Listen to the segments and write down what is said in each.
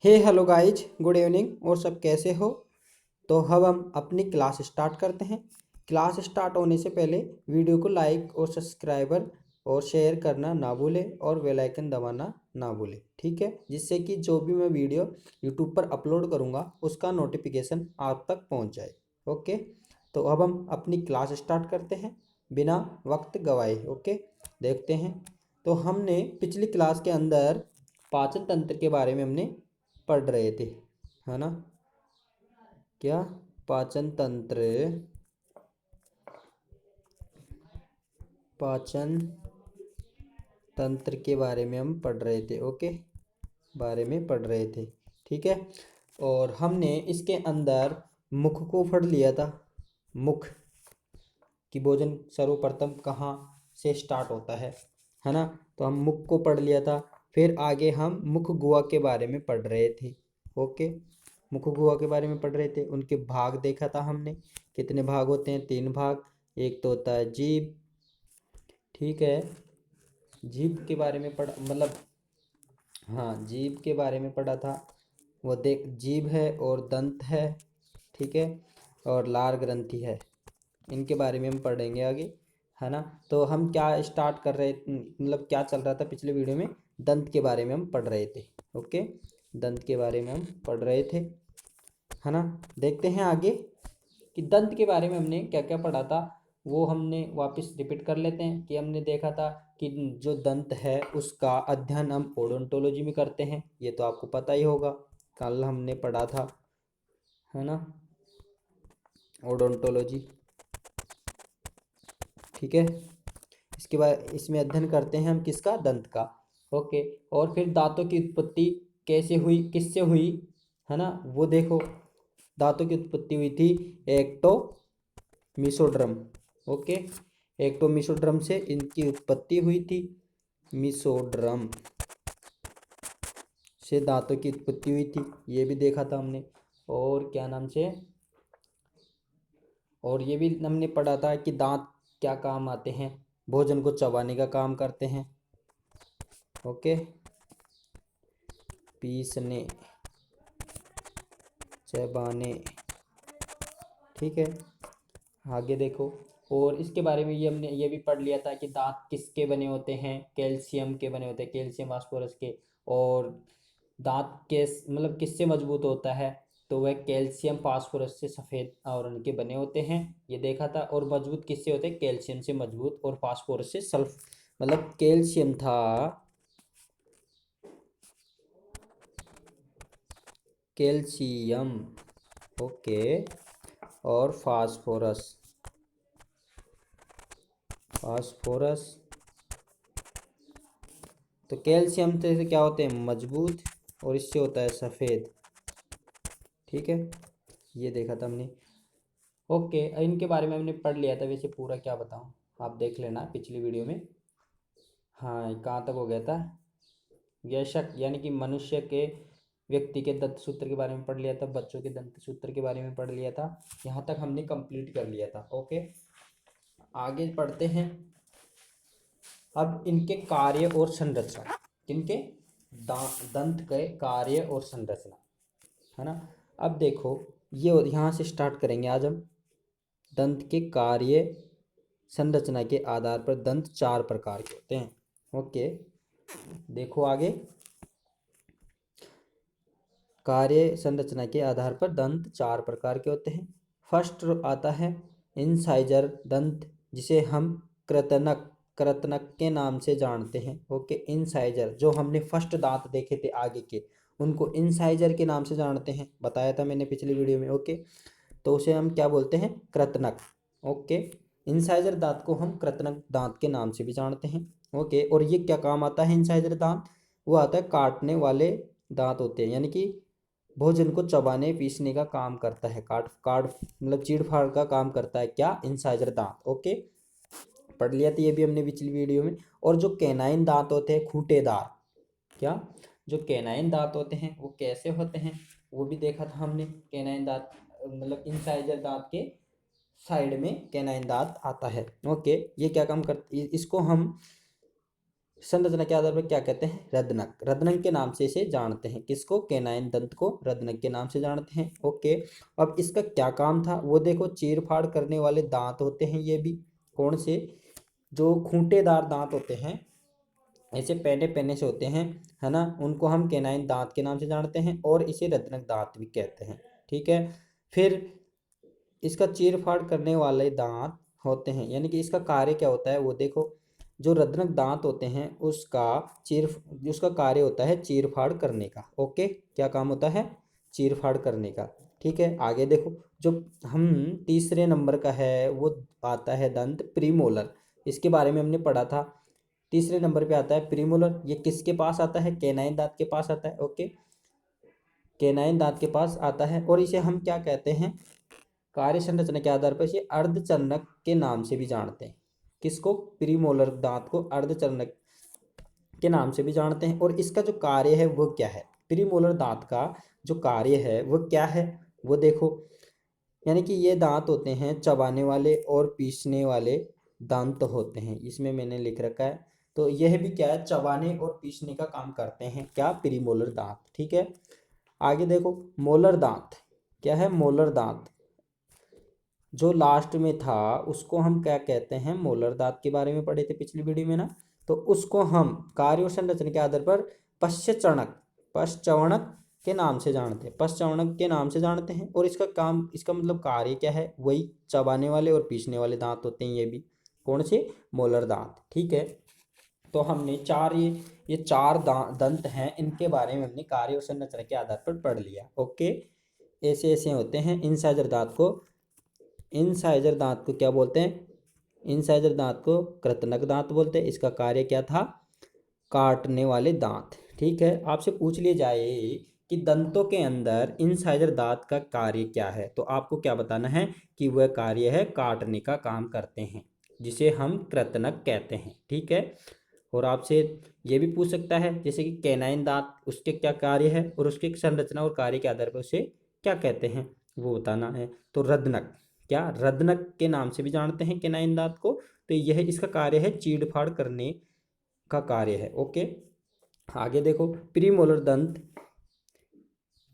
हे hello guys, good evening. और सब कैसे हो? तो अब हम अपनी क्लास स्टार्ट करते हैं। क्लास स्टार्ट होने से पहले वीडियो को लाइक और सब्सक्राइबर और शेयर करना ना भूलें और बेल आइकन दबाना ना भूलें, ठीक है? जिससे कि जो भी मैं वीडियो यूट्यूब पर अपलोड करूँगा उसका नोटिफिकेशन आप तक पहुँच जाए। ओके, तो अब हम अपनी क्लास स्टार्ट करते हैं बिना वक्त गवाए। ओके, देखते हैं। तो हमने पिछली क्लास के अंदर पाचन तंत्र के बारे में हमने पढ़ रहे थे, है ना? क्या? पाचन तंत्र, पाचन तंत्र के बारे में हम पढ़ रहे थे। ओके, बारे में पढ़ रहे थे, ठीक है। और हमने इसके अंदर मुख को पढ़ लिया था। मुख कि भोजन सर्वप्रथम कहाँ से स्टार्ट होता है ना? तो हम मुख को पढ़ लिया था। फिर आगे हम मुख गुहा के बारे में पढ़ रहे थे। ओके, मुख गुहा के बारे में पढ़ रहे थे। उनके भाग देखा था हमने, कितने भाग होते हैं? 3 भाग। एक तो होता है जीभ, ठीक है। जीभ के बारे में पढ़ा, मतलब हाँ, जीभ के बारे में पढ़ा था। वो देख, जीभ है और दंत है, ठीक है, और लार ग्रंथि है। इनके बारे में हम पढ़ेंगे आगे, है ना? तो हम क्या स्टार्ट कर रहे, मतलब क्या चल रहा था पिछले वीडियो में? दंत के बारे में हम पढ़ रहे थे। ओके, दंत के बारे में हम पढ़ रहे थे, है ना? देखते हैं आगे कि दंत के बारे में हमने क्या क्या पढ़ा था। वो हमने वापस रिपीट कर लेते हैं कि हमने देखा था कि जो दंत है उसका अध्ययन हम ओडोंटोलॉजी में करते हैं। ये तो आपको पता ही होगा, कल हमने पढ़ा था, है ना? ओडोंटोलॉजी, ठीक है। इसके बाद इसमें अध्ययन करते हैं हम किसका? दंत का। ओके, और फिर दांतों की उत्पत्ति कैसे हुई, किससे हुई, है ना? वो देखो, दांतों की उत्पत्ति हुई थी एक्टो मिसोड्रम। ओके, एक्टो मिसोड्रम से इनकी उत्पत्ति हुई थी। मिसोड्रम से दांतों की उत्पत्ति हुई थी, ये भी देखा था हमने। और क्या नाम से, और ये भी हमने पढ़ा था कि दांत क्या काम आते हैं? भोजन को चबाने का काम करते हैं। ओके, पीसने, चबाने, ठीक है। आगे देखो, और इसके बारे में ये हमने ये भी पढ़ लिया था कि दांत किसके बने होते हैं? कैल्शियम के बने होते हैं, कैल्शियम फास्फोरस के। और दांत के मतलब किससे मजबूत होता है? तो वह कैल्शियम फास्फोरस से सफ़ेद आवरण के बने होते हैं, ये देखा था। और मजबूत किससे होते हैं? कैल्शियम से मजबूत, और फास्फोरस से सल्फ, मतलब कैल्शियम था, कैल्शियम, ओके, और फास्फोरस, फास्फोरस। तो कैल्शियम से क्या होते हैं? मजबूत, और इससे होता है सफ़ेद, ठीक है। ये देखा था हमने। ओके, इनके बारे में हमने पढ़ लिया था। वैसे पूरा क्या बताऊं, आप देख लेना पिछली वीडियो में। हाँ, कहाँ तक हो गया था? वयस्क यानी कि मनुष्य के, व्यक्ति के दंत सूत्र के बारे में पढ़ लिया था। बच्चों के दंत सूत्र के बारे में पढ़ लिया था। यहाँ तक हमने कंप्लीट कर लिया था। ओके, आगे पढ़ते हैं। अब इनके कार्य और संरचना, इनके दंत के कार्य और संरचना, है ना? अब देखो, ये यहाँ से स्टार्ट करेंगे आज हम। दंत के कार्य संरचना के आधार पर दंत 4 प्रकार के होते हैं। ओके, देखो आगे, कार्य संरचना के आधार पर दंत 4 प्रकार के होते हैं। फर्स्ट आता है इंसाइजर दंत, जिसे हम कृतनक, कृतनक के नाम से जानते हैं। ओके, इंसाइजर, जो हमने फर्स्ट दांत देखे थे आगे के, उनको इंसाइजर के नाम से जानते हैं, बताया था मैंने पिछली वीडियो में। ओके, तो उसे हम क्या बोलते हैं? कृतनक। ओके, इंसाइजर दांत को हम कृतनक दांत के नाम से भी जानते हैं। ओके, और ये क्या काम आता है इंसाइजर दांत? वो आता है काटने वाले दांत होते हैं, यानी कि भोजन को चबाने पीसने का काम करता है। काट काट मतलब चीड़ फाड़ का काम करता है क्या? इंसाइजर दांत। ओके, पढ़ लिया था ये भी हमने पिछली वीडियो में। और जो कैनाइन दांत होते हैं, खूंटेदार, क्या? जो कैनाइन दांत होते हैं वो कैसे होते हैं, वो भी देखा था हमने। कैनाइन दांत मतलब इंसाइजर दांत के साइड में कैनाइन दांत आता है। ओके, ये क्या काम करते, इसको हम संरचना के आधार पर क्या कहते हैं? रदनक। रदनक के नाम से इसे जानते हैं। किसको? कैनाइन दंत को रदनक के नाम से जानते हैं। ओके, अब इसका क्या काम था वो देखो। चीर फाड़ करने वाले दांत होते हैं ये भी। कौन से? जो खूंटेदार दांत होते हैं, ऐसे पैने पैने से होते हैं, है ना, उनको हम कैनाइन दांत के नाम से जानते हैं और इसे रत्नक दांत भी कहते हैं। ठीक है, फिर इसका चीर फाड़ करने वाले दांत होते हैं, यानी कि इसका कार्य क्या होता है वो देखो। जो रत्नक दांत होते हैं उसका कार्य होता है चीर फाड़ करने का। ओके, क्या काम होता है? चीर फाड़ करने का। ठीक है, आगे देखो। जो हम तीसरे नंबर का है वो आता है दंत प्रीमोलर। इसके बारे में हमने पढ़ा था। तीसरे नंबर पे आता है प्रीमोलर। ये किसके पास आता है? कैनाइन दांत के पास आता है। ओके, कैनाइन दांत के पास आता है और इसे हम क्या कहते हैं? कार्य संरचना के आधार पर इसे अर्धचरणक के नाम से भी जानते हैं। किसको? प्रीमोलर दांत को अर्धचरणक के नाम से भी जानते हैं। और इसका जो कार्य है वो क्या है? प्रीमोलर दांत का जो कार्य है वो क्या है वो देखो। यानी कि ये दांत होते हैं चबाने वाले और पीसने वाले दांत होते हैं। इसमें मैंने लिख रखा है। तो यह भी क्या है? चबाने और पीसने का काम करते हैं। क्या? प्रीमोलर दांत। ठीक है, आगे देखो। मोलर दांत क्या है? मोलर दांत जो लास्ट में था उसको हम क्या कहते हैं? मोलर दांत के बारे में पढ़े थे पिछली वीडियो में ना। तो उसको हम कार्य और संरचना के आधार पर पश्चवणक के नाम से जानते हैं। पश्चवणक के नाम से जानते हैं और इसका काम, इसका मतलब कार्य क्या है? वही चबाने वाले और पीसने वाले दांत होते हैं ये भी। कौन से? मोलर दांत। ठीक है, तो हमने चार ये चार दंत हैं, इनके बारे में हमने कार्य और संरचना के आधार पर पढ़ लिया। ओके, ऐसे ऐसे होते हैं। इंसाइजर दांत को क्या बोलते हैं? इंसाइजर दांत को कृतनक दांत बोलते हैं। इसका कार्य क्या था? काटने वाले दांत। ठीक है, आपसे पूछ लिया जाए कि दंतों के अंदर इंसाइजर दांत का कार्य क्या है, तो आपको क्या बताना है कि वह कार्य है काटने का काम करते हैं, जिसे हम कृतनक कहते हैं। ठीक है, और आपसे ये भी पूछ सकता है जैसे कि कैनाइन दांत, उसके क्या कार्य है और उसके संरचना और कार्य के आधार पर उसे क्या कहते हैं वो बताना है। तो रदनक, क्या? रदनक के नाम से भी जानते हैं कैनाइन दांत को। तो यह इसका कार्य है चीड़ फाड़ करने का कार्य है। ओके, आगे देखो। प्रीमोलर दंत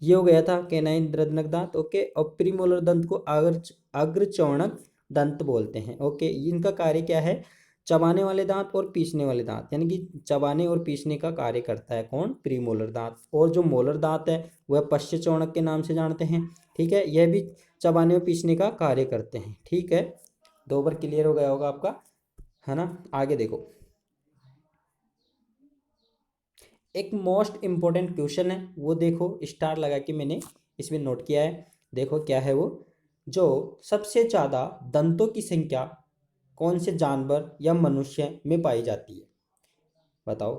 ये हो गया था कैनाइन रदनक दांत। ओके, और प्रीमोलर दंत को अग्रचौणक दंत बोलते हैं। ओके, इनका कार्य क्या है? चबाने वाले दांत और पीसने वाले दांत, यानी कि चबाने और पीसने का कार्य करता है कौन? प्रीमोलर दांत। और जो मोलर दांत है वह पश्चचौणक के नाम से जानते हैं। ठीक है, यह भी चबाने और पीसने का कार्य करते हैं। ठीक है, 2 बार क्लियर हो गया होगा आपका, है ना। आगे देखो, एक मोस्ट इंपॉर्टेंट क्वेश्चन है वो देखो, स्टार लगा के मैंने इसमें नोट किया है। देखो क्या है वो। जो सबसे ज़्यादा दंतों की संख्या कौन से जानवर या मनुष्य में पाई जाती है? बताओ,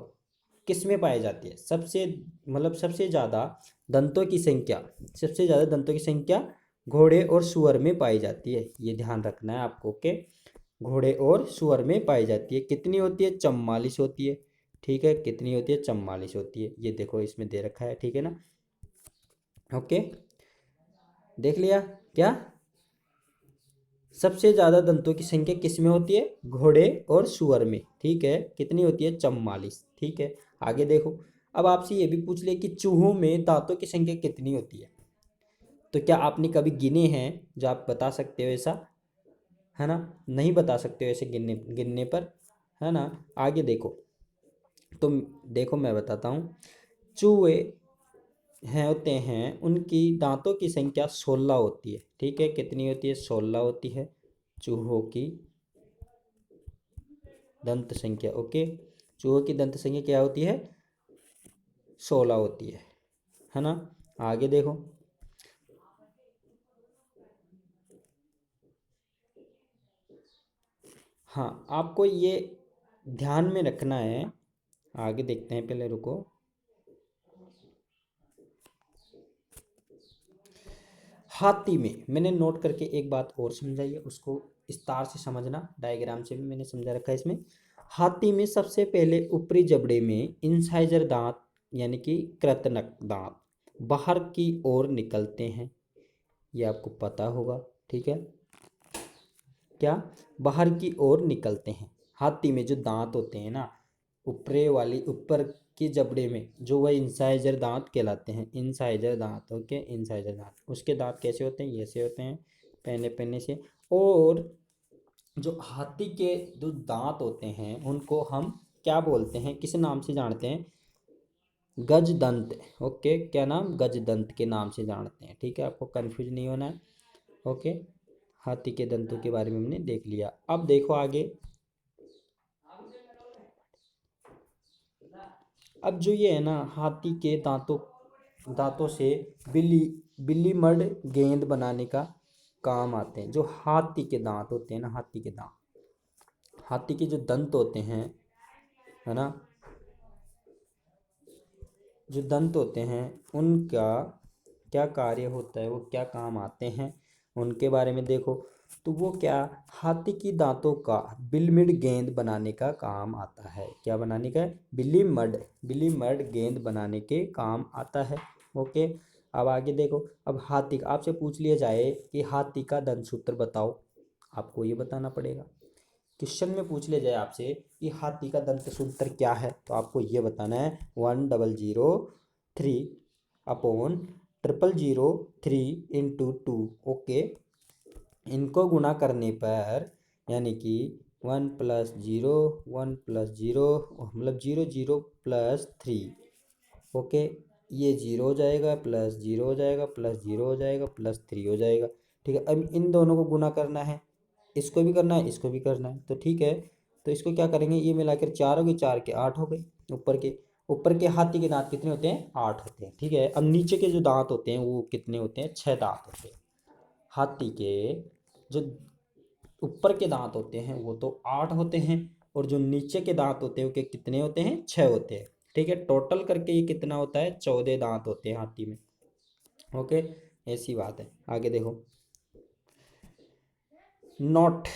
किस में पाई जाती है सबसे, मतलब सबसे ज़्यादा दंतों की संख्या? सबसे ज़्यादा दंतों की संख्या घोड़े और सुअर में पाई जाती है। ये ध्यान रखना है आपको के घोड़े और सुअर में पाई जाती है। कितनी होती है? 44 होती है। ठीक है, कितनी होती है? 44 होती है। ये देखो इसमें दे रखा है। ठीक है ना। ओके, देख लिया क्या? सबसे ज्यादा दंतों की संख्या किस में होती है? घोड़े और सुअर में। ठीक है, कितनी होती है? 44। ठीक है, आगे देखो। अब आपसे ये भी पूछ लिया कि चूहों में दांतों की संख्या कितनी होती है। तो क्या आपने कभी गिने हैं? जो आप बता सकते हो ऐसा, है ना। नहीं बता सकते हो ऐसे गिनने गिनने पर, है ना। आगे देखो, तो देखो मैं बताता हूँ। चूहे हैं होते हैं, उनकी दांतों की संख्या 16 होती है। ठीक है, कितनी होती है? 16 होती है चूहों की दंत संख्या। ओके, चूहों की दंत संख्या क्या होती है? 16 होती है ना। आगे देखो। हाँ, आपको ये ध्यान में रखना है। आगे देखते हैं, पहले रुको। हाथी में मैंने नोट करके एक बात और समझाई है, उसको विस्तार से समझना। डायग्राम से भी मैंने समझा रखा है इसमें। हाथी में सबसे पहले ऊपरी जबड़े में इंसाइजर दांत, यानी कि कृतनक दांत बाहर की ओर निकलते हैं। ये आपको पता होगा। ठीक है, क्या? बाहर की ओर निकलते हैं। हाथी में जो दांत होते हैं ना, ऊपरे वाली ऊपर की जबड़े में जो वह इंसाइजर दांत कहलाते हैं, इंसाइजर दांत। ओके, इंसाइजर दांत, उसके दांत कैसे होते हैं, ऐसे होते हैं पहने पहने से। और जो हाथी के जो दांत होते हैं उनको हम क्या बोलते हैं, किस नाम से जानते हैं, गजदंत। ओके, क्या नाम, गजदंत के नाम से जानते हैं। ठीक है, आपको कंफ्यूज नहीं होना है। ओके, हाथी के दंतों के बारे में हमने देख लिया। अब देखो आगे, अब जो ये है ना, हाथी के दांतों दांतों से बिल्ली बिल्ली मड गेंद बनाने का काम आते हैं। जो हाथी के दांत होते हैं ना, हाथी के दांत, हाथी के जो दंत होते हैं, है ना, जो दंत होते हैं उनका क्या कार्य होता है, वो क्या काम आते हैं, उनके बारे में देखो। तो वो क्या, हाथी की दांतों का बिल्लिमड गेंद बनाने का काम आता है। क्या बनाने का है, बिल्लीमड गेंद बनाने के काम आता है। ओके, अब आगे देखो। अब हाथी आपसे पूछ लिया जाए कि हाथी का दंत सूत्र बताओ, आपको ये बताना पड़ेगा। क्वेश्चन में पूछ लिया जाए आपसे कि हाथी का दंत सूत्र क्या है, तो आपको ये बताना है 1,003 अपॉन 0,003 इंटू 2। ओके, इनको गुणा करने पर यानी कि 1+0 1+0 मतलब 0 0+3। ओके, ये 0 हो जाएगा, +0 हो जाएगा, +0 हो जाएगा, +3 हो जाएगा। ठीक है, अब इन दोनों को गुना करना है, इसको भी करना है, इसको भी करना है। तो ठीक है, तो इसको क्या करेंगे, ये मिलाकर 4 हो गए, 4 के 8 हो गए। ऊपर के हाथी के दांत कितने होते हैं, 8 होते हैं। ठीक है, अब नीचे के जो दांत होते हैं वो कितने होते हैं, 6 दांत होते हैं। हाथी के जो ऊपर के दांत होते हैं वो तो 8 होते हैं, और जो नीचे के दांत होते हैं वो कितने होते हैं, 6 होते हैं। ठीक है, टोटल करके ये कितना होता है, 14 दांत होते हैं हाथी में। ओके, ऐसी बात है। आगे देखो, नोट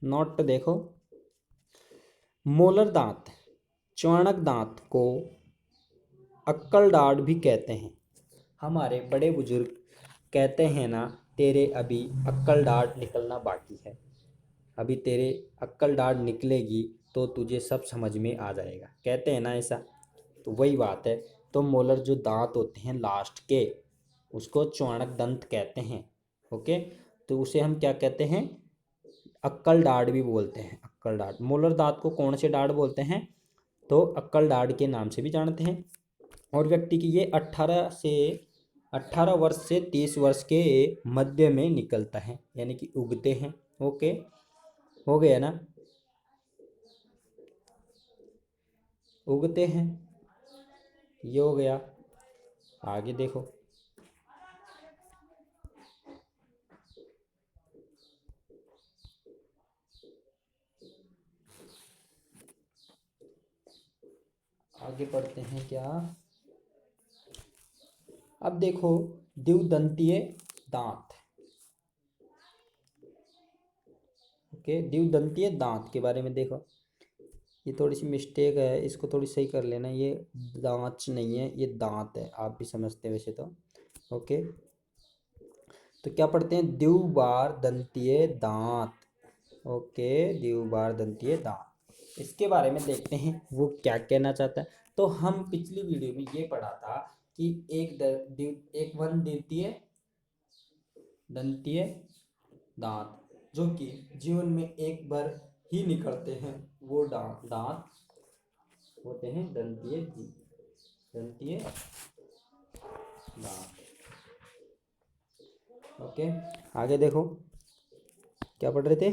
नोट देखो, मोलर दांत, चौणक दांत को अक्कल दाढ़ भी कहते हैं। हमारे बड़े बुजुर्ग कहते हैं ना, तेरे अभी अक्कल दाढ़ निकलना बाकी है, अभी तेरे अक्कल दाढ़ निकलेगी तो तुझे सब समझ में आ जाएगा, कहते हैं ना ऐसा। तो वही बात है। तो मोलर जो दांत होते हैं लास्ट के, उसको चौणक दंत कहते हैं। ओके, तो उसे हम क्या कहते हैं, अक्कल दाढ़ भी बोलते हैं, अक्कल दाढ़। मोलर दांत को कौन से दाढ़ बोलते हैं, तो अक्कल दाढ़ के नाम से भी जानते हैं। और व्यक्ति की ये 18 वर्ष से 30 वर्ष के मध्य में निकलता है, यानी कि उगते हैं। ओके, हो गया ना, उगते हैं, ये हो गया। आगे देखो, आगे पढ़ते हैं क्या। अब देखो, द्विदंतीय दांत। ओके, द्विदंतीय दांत के बारे में देखो। ये थोड़ी सी मिस्टेक है, इसको थोड़ी सही कर लेना। ये दांत नहीं है, ये दांत है, आप भी समझते हैं वैसे तो। ओके, तो क्या पढ़ते हैं, द्विबार दंतीय दांत। ओके, द्विबार दंतीय दांत, इसके बारे में देखते हैं वो क्या कहना चाहता है। तो हम पिछली वीडियो में ये पढ़ा था कि एक वन द्वितीय दंतीय दांत जो कि जीवन में एक बार ही निकलते हैं, वो दांत होते हैं दंतीय दंतीय दांत। ओके, आगे देखो, क्या पढ़ रहे थे,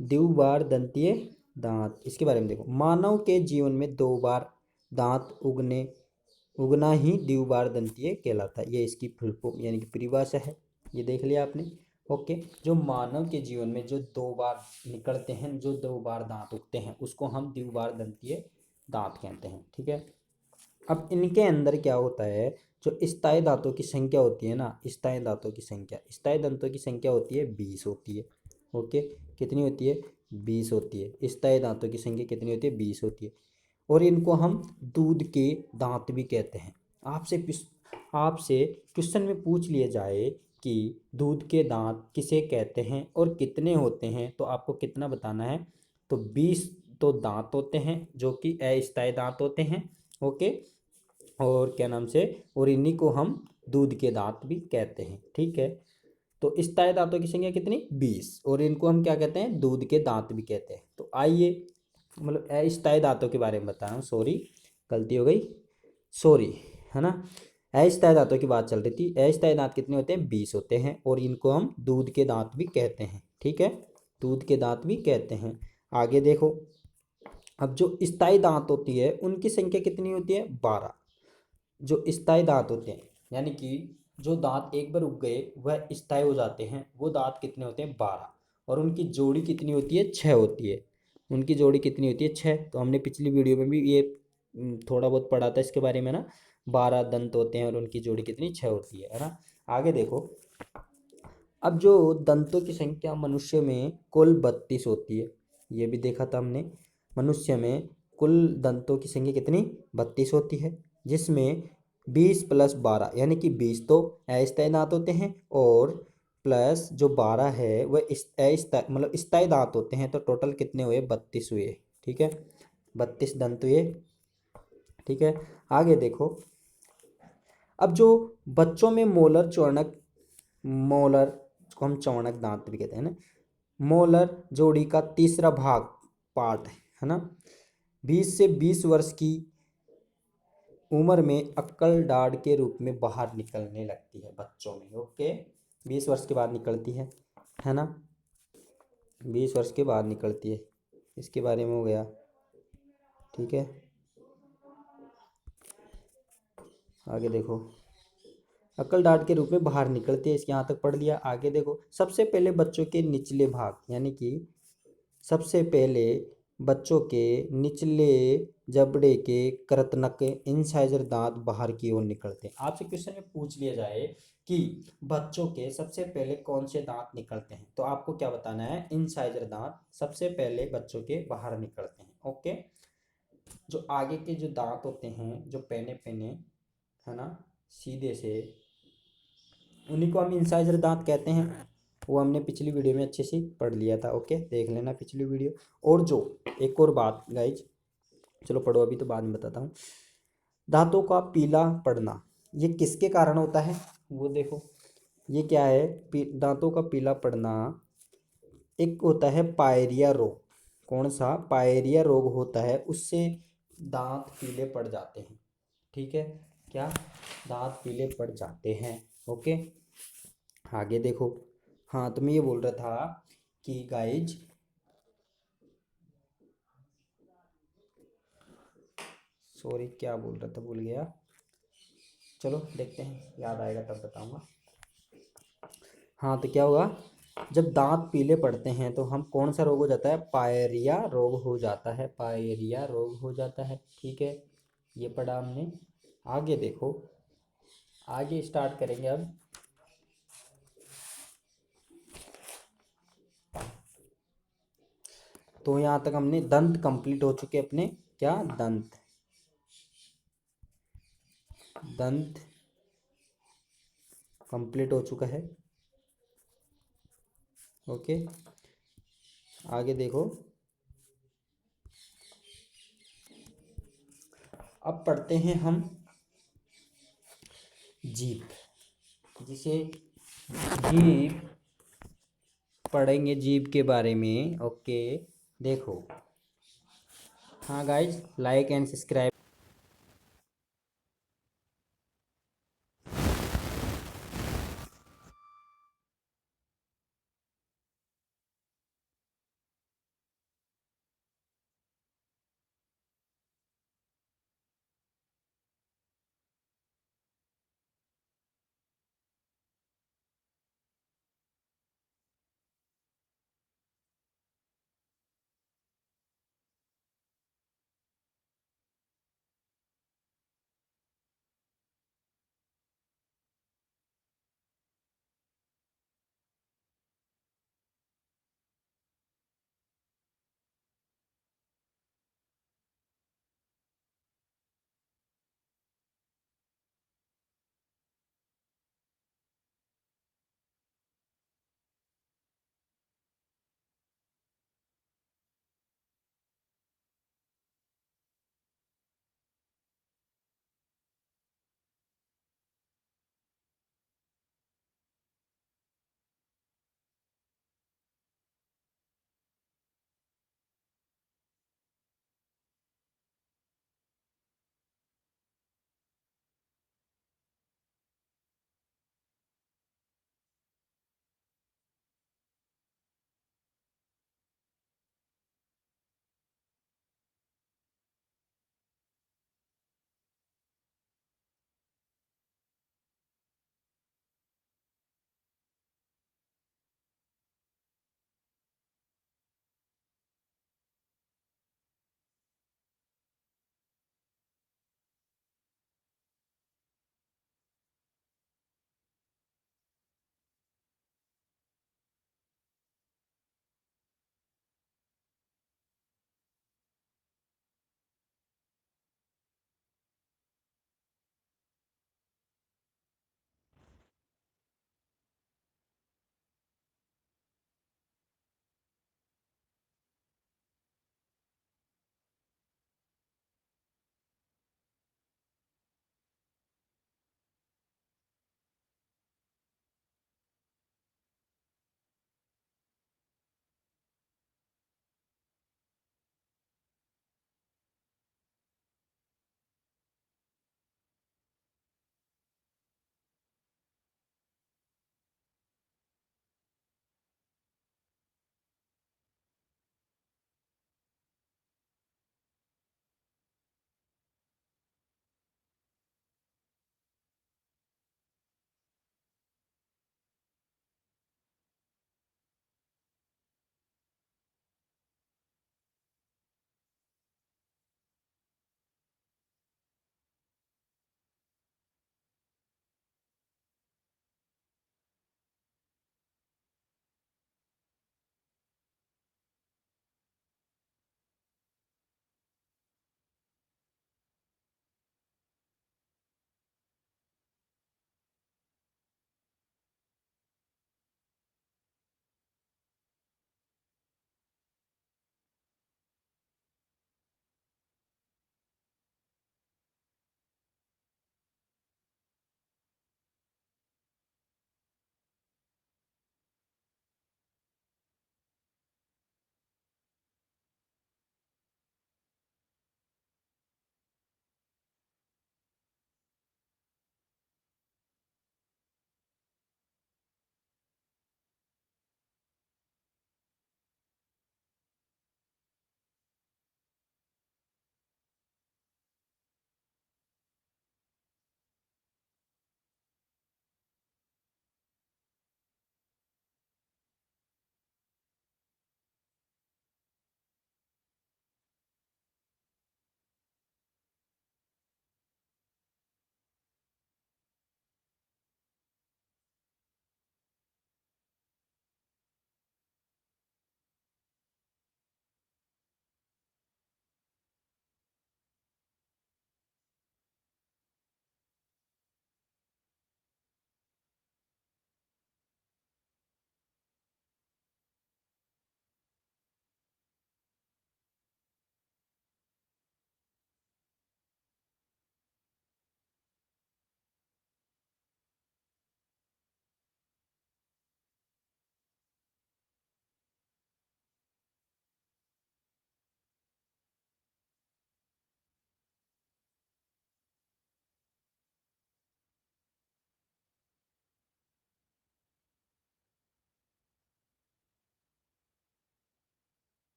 द्विबार दंतीय दांत, इसके बारे में देखो। मानव के जीवन में 2 बार दांत उगना ही द्विबार दंतीय कहलाता है। ये इसकी फुल फॉर्म यानी कि परिभाषा है, ये देख लिया आपने। ओके, जो मानव के जीवन में जो 2 बार निकलते हैं, जो 2 बार दांत उगते हैं, उसको हम द्विबार दंतीय दांत कहते हैं। ठीक है, अब इनके अंदर क्या होता है, जो स्थायी दांतों की संख्या होती है ना, स्थायी दांतों की संख्या, स्थायी दांतों की संख्या होती है 20 होती है। ओके, कितनी होती है, 20 होती है। स्थायी दांतों की संख्या कितनी होती है, 20 होती है। और इनको हम दूध के दांत भी कहते हैं। आपसे क्वेश्चन में पूछ लिया जाए कि दूध के दांत किसे कहते हैं और कितने होते हैं, तो आपको कितना बताना है, तो 20 तो दांत होते हैं जो कि अस्थायी दांत होते हैं। ओके, और क्या नाम से, और इन्हीं को हम दूध के दांत भी कहते हैं। ठीक है, तो स्थायी दांतों की संख्या कितनी, 20, और इनको हम क्या कहते हैं, दूध के दांत भी कहते हैं। तो आइए, मतलब अस्थायी दांतों के बारे में बता रहा हूँ, सॉरी गलती हो गई, सॉरी, है ना। अस्थायी दांतों की बात चल रही थी। अस्थायी दांत कितने होते हैं, 20 होते हैं, और इनको हम दूध के दांत भी कहते हैं। ठीक है, दूध के दांत भी कहते हैं। आगे देखो, अब जो स्थायी दांत होती है उनकी संख्या कितनी होती है, 12। जो स्थायी दांत होते हैं, यानी कि जो दांत एक बार उग गए वह स्थायी हो जाते हैं, वो दांत कितने होते हैं, 12। और उनकी जोड़ी कितनी होती है, 6 होती है। उनकी जोड़ी कितनी होती है, 6। तो हमने पिछली वीडियो में भी ये थोड़ा बहुत पढ़ा था इसके बारे में ना। 12 दंत होते हैं और उनकी जोड़ी कितनी, 6 होती है ना। आगे देखो, अब जो दंतों की संख्या मनुष्य में कुल 32 होती है, ये भी देखा था हमने। मनुष्य में कुल दंतों की संख्या कितनी, 32 होती है, जिसमें 20 + 12 यानी कि 20 तो अस्थायी दांत होते हैं, और प्लस जो 12 है वह अस्थायी मतलब स्थायी दांत होते हैं। तो टोटल कितने हुए, 32 हुए। ठीक है, 32 दंत हुए। ठीक है, आगे देखो, अब जो बच्चों में मोलर चौड़क, मोलर को हम चौड़क दांत भी कहते हैं ना, मोलर जोड़ी का तीसरा भाग, पार्ट है ना, 20 से 20 वर्ष की उम्र में अक्कल दाढ़ के रूप में बाहर निकलने लगती है बच्चों में। ओके, 20 वर्ष के बाद निकलती है ना, 20 वर्ष के बाद निकलती है, इसके बारे में हो गया। ठीक है, आगे देखो, अक्कल दाढ़ के रूप में बाहर निकलती है, इसके यहाँ तक पढ़ लिया। आगे देखो, सबसे पहले बच्चों के निचले भाग, यानी कि सबसे पहले बच्चों के निचले जबड़े के कृतनक इंसाइजर दांत बाहर की ओर निकलते हैं। आपसे क्वेश्चन में पूछ लिया जाए कि बच्चों के सबसे पहले कौन से दांत निकलते हैं, तो आपको क्या बताना है, इंसाइजर दांत सबसे पहले बच्चों के बाहर निकलते हैं। ओके, जो आगे के जो दांत होते हैं, जो पेने पेने, है ना, सीधे से, उन्हीं को हम इंसाइजर दांत कहते हैं। वो हमने पिछली वीडियो में अच्छे से पढ़ लिया था। ओके, देख लेना पिछली वीडियो। और जो एक और बात गाइज, चलो पढ़ो, अभी तो बाद में बताता हूँ। दांतों का पीला पड़ना, ये किसके कारण होता है, वो देखो, ये क्या है, दांतों का पीला पड़ना, एक होता है पायरिया रोग। कौन सा, पायरिया रोग होता है, उससे दांत पीले पड़ जाते हैं। ठीक है, क्या, दांत पीले पड़ जाते हैं। ओके, आगे देखो, हाँ तो मैं ये बोल रहा था कि गाइज, सॉरी क्या बोल रहा था, भूल गया, चलो देखते हैं, याद आएगा तब बताऊंगा। हाँ तो क्या हुआ, जब दांत पीले पड़ते हैं तो हम, कौन सा रोग हो जाता है, पायरिया रोग हो जाता है, पायरिया रोग हो जाता है। ठीक है, ये पढ़ा हमने। आगे देखो, आगे स्टार्ट करेंगे अब। तो यहाँ तक हमने दंत कंप्लीट हो चुके अपने, क्या, दंत, दंत कंप्लीट हो चुका है। ओके, आगे देखो, अब पढ़ते हैं हम जीभ, जिसे जीभ पढ़ेंगे, जीभ के बारे में। ओके, देखो, हाँ गाइज, लाइक एंड सब्सक्राइब।